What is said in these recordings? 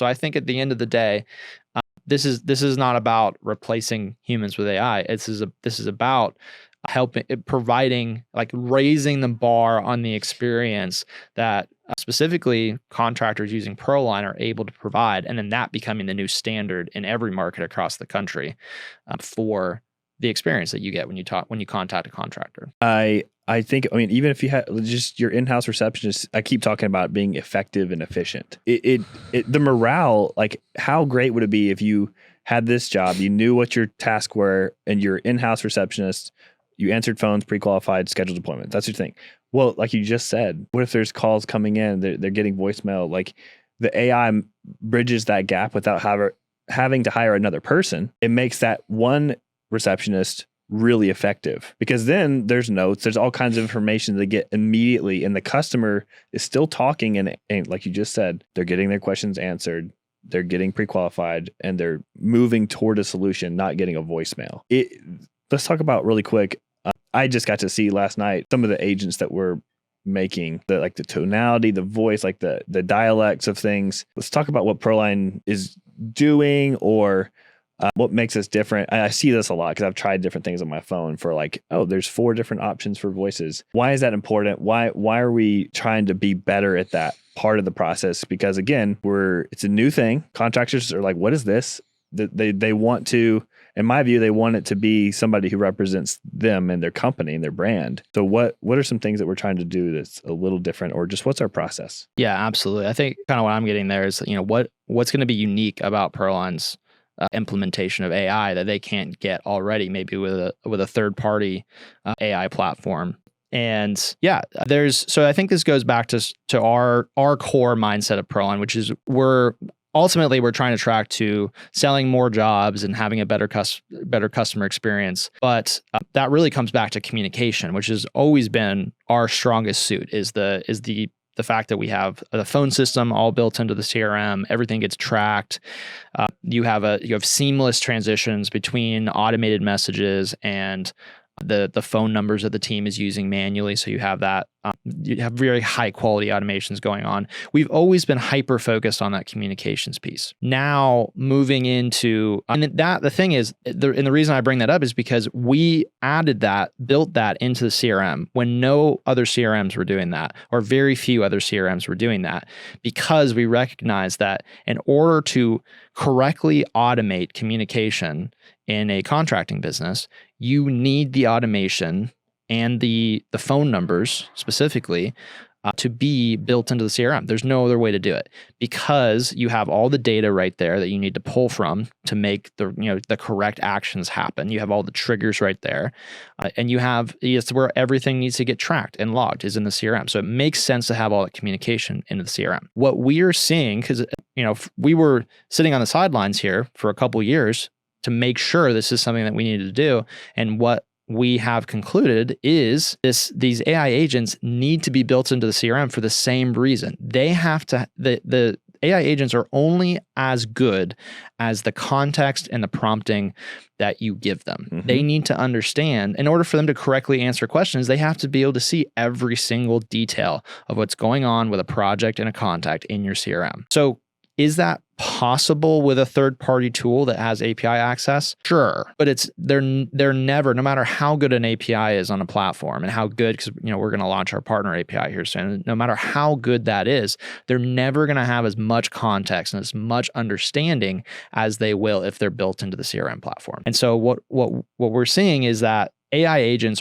So I think at the end of the day, this is not about replacing humans with AI. This is about providing, like, raising the bar on the experience that specifically contractors using ProLine are able to provide, and then that becoming the new standard in every market across the country for the experience that you get when you contact a contractor. I think, I mean, even if you had just your in-house receptionist, I keep talking about being effective and efficient. The morale, like, how great would it be if you had this job, you knew what your tasks were, and your in-house receptionist, you answered phones, pre-qualified, scheduled appointments. That's your thing. Well, like you just said, what if there's calls coming in, they're getting voicemail? Like, the AI bridges that gap without having to hire another person. It makes that one receptionist really effective, because then there's notes, there's all kinds of information they get immediately, and the customer is still talking, and like you just said, they're getting their questions answered, they're getting pre-qualified, and they're moving toward a solution, not getting a voicemail. Let's talk about really quick. I just got to see last night some of the agents that we're making, the tonality, the voice, like the dialects of things. Let's talk about what ProLine is doing, or what makes us different. I see this a lot because I've tried different things on my phone for, like, oh, there's 4 different options for voices. Why is that important? Why are we trying to be better at that part of the process? Because again, it's a new thing. Contractors are like, what is this? They want to, in my view, they want it to be somebody who represents them and their company and their brand. So what are some things that we're trying to do that's a little different, or just what's our process? Yeah, absolutely. I think kind of what I'm getting there is, what's going to be unique about ProLine's implementation of AI that they can't get already, maybe with a third party AI platform. And yeah, so I think this goes back to our core mindset of ProLine, which is we're trying to track to selling more jobs and having a better customer experience. But that really comes back to communication, which has always been our strongest suit, is the fact that we have the phone system all built into the CRM. Everything gets tracked. You have seamless transitions between automated messages and the phone numbers that the team is using manually. So you have that. You have very high quality automations going on. We've always been hyper focused on that communications piece. Now moving into, and the thing is, and the reason I bring that up is because we built that into the CRM when no other CRMs were doing that, or very few other CRMs were doing that, because we recognize that in order to correctly automate communication in a contracting business, you need the automation and the phone numbers specifically to be built into the CRM. There's no other way to do it, because you have all the data right there that you need to pull from to make the correct actions happen. You have all the triggers right there, and it's where everything needs to get tracked and logged is in the CRM. So it makes sense to have all that communication into the CRM. What we are seeing, because we were sitting on the sidelines here for a couple years to make sure this is something that we needed to do, and what we have concluded is these AI agents need to be built into the CRM for the same reason. They have to, the AI agents are only as good as the context and the prompting that you give them. Mm-hmm. They need to understand, in order for them to correctly answer questions, they have to be able to see every single detail of what's going on with a project and a contact in your CRM. So is that possible with a third-party tool that has API access? Sure, but they're never, no matter how good an API is on a platform and how good, because we're going to launch our partner API here soon. No matter how good that is, they're never going to have as much context and as much understanding as they will if they're built into the CRM platform. And so what we're seeing is that AI agents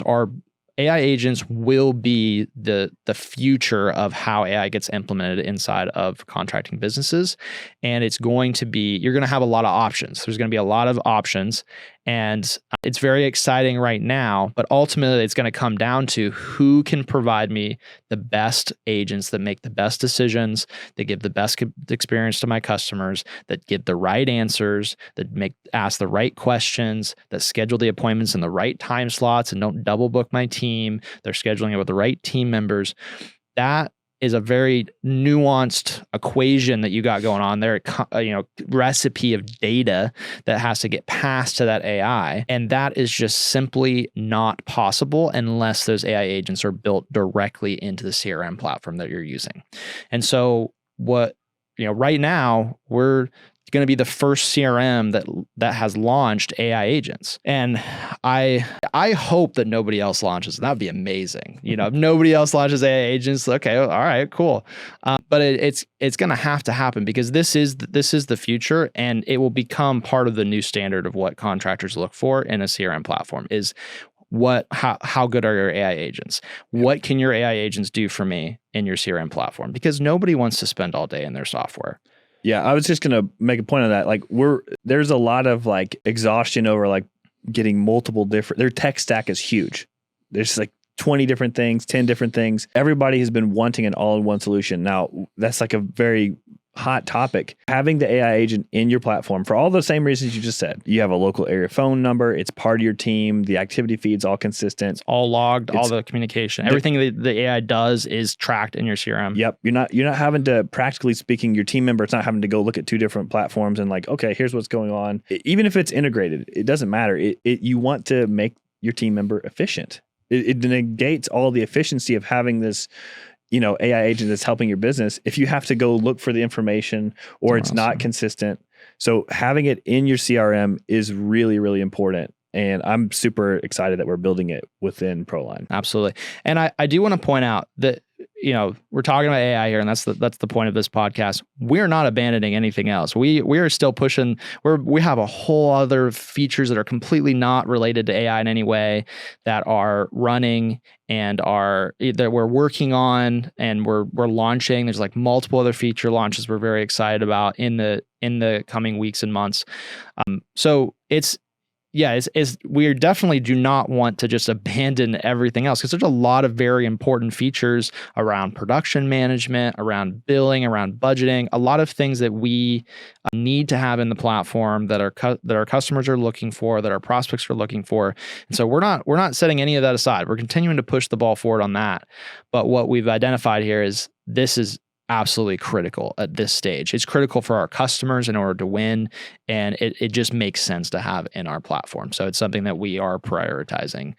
will be the future of how AI gets implemented inside of contracting businesses. And you're going to have a lot of options. There's going to be a lot of options, and it's very exciting right now, but ultimately it's going to come down to who can provide me the best agents that make the best decisions, that give the best experience to my customers, that give the right answers, that ask the right questions, that schedule the appointments in the right time slots and don't double book my team. They're scheduling it with the right team members. That is a very nuanced equation that you got going on there, recipe of data that has to get passed to that AI. And that is just simply not possible unless those AI agents are built directly into the CRM platform that you're using. And so what right now we're going to be the first CRM that has launched AI agents. And I hope that nobody else launches. That would be amazing. If nobody else launches AI agents, okay, all right, cool. But it's going to have to happen, because this is the future, and it will become part of the new standard of what contractors look for in a CRM platform is how good are your AI agents? What can your AI agents do for me in your CRM platform? Because nobody wants to spend all day in their software. Yeah, I was just going to make a point on that. Like there's a lot of like exhaustion over like getting multiple different, their tech stack is huge. There's like 20 different things, 10 different things. Everybody has been wanting an all-in-one solution. Now, that's like a very hot topic. Having the AI agent in your platform for all the same reasons you just said. You have a local area phone number. It's part of your team. The activity feed's all consistent. It's all logged, all the communication. Everything the AI does is tracked in your CRM. Yep. You're not having to, practically speaking, your team member, it's not having to go look at two different platforms and like, okay, here's what's going on. Even if it's integrated, it doesn't matter. You want to make your team member efficient. It negates all the efficiency of having this AI agent that's helping your business if you have to go look for the information or it's not consistent. So having it in your CRM is really, really important. And I'm super excited that we're building it within ProLine. Absolutely. And I do want to point out that, we're talking about AI here, and that's the point of this podcast. We're not abandoning anything else. We are still pushing. We have a whole other features that are completely not related to AI in any way that are running and that we're working on and we're launching. There's like multiple other feature launches we're very excited about in the coming weeks and months. So we definitely do not want to just abandon everything else, because there's a lot of very important features around production management, around billing, around budgeting, a lot of things that we need to have in the platform that our customers are looking for, that our prospects are looking for. And so we're not setting any of that aside. We're continuing to push the ball forward on that. But what we've identified here is this is absolutely critical at this stage. It's critical for our customers in order to win, and it just makes sense to have in our platform. So it's something that we are prioritizing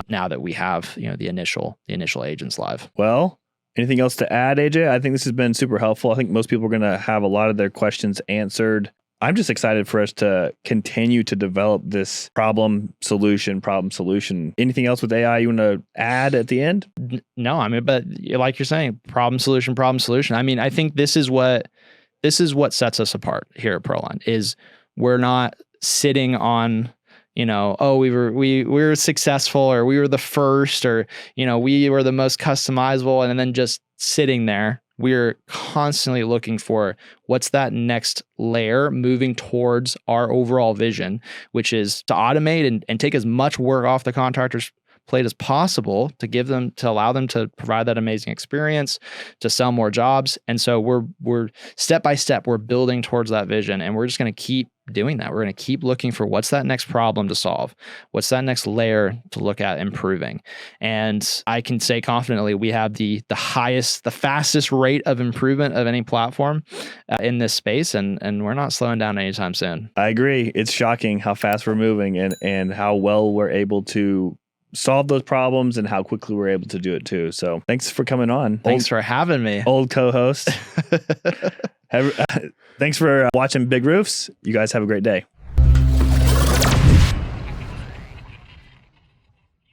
now that we have the initial agents live. Well, anything else to add, AJ? I think this has been super helpful. I think most people are going to have a lot of their questions answered. I'm just excited for us to continue to develop this problem solution. Anything else with AI you want to add at the end? No, but like you're saying, problem solution. I mean, I think this is what sets us apart here at ProLine is we're not sitting on, we were successful, or we were the first, or, we were the most customizable, and then just sitting there. We're constantly looking for what's that next layer moving towards our overall vision, which is to automate and take as much work off the contractor's plate as possible to allow them to provide that amazing experience, to sell more jobs. And so we're step by step, we're building towards that vision, and we're just going to keep doing that. We're going to keep looking for what's that next problem to solve, what's that next layer to look at improving. And I can say confidently we have the fastest rate of improvement of any platform in this space, and we're not slowing down anytime soon. I agree. It's shocking how fast we're moving and how well we're able to solve those problems and how quickly we're able to do it too. So thanks for coming on. Thanks for having me. Old co-host. Thanks for watching Big Roofs. You guys have a great day.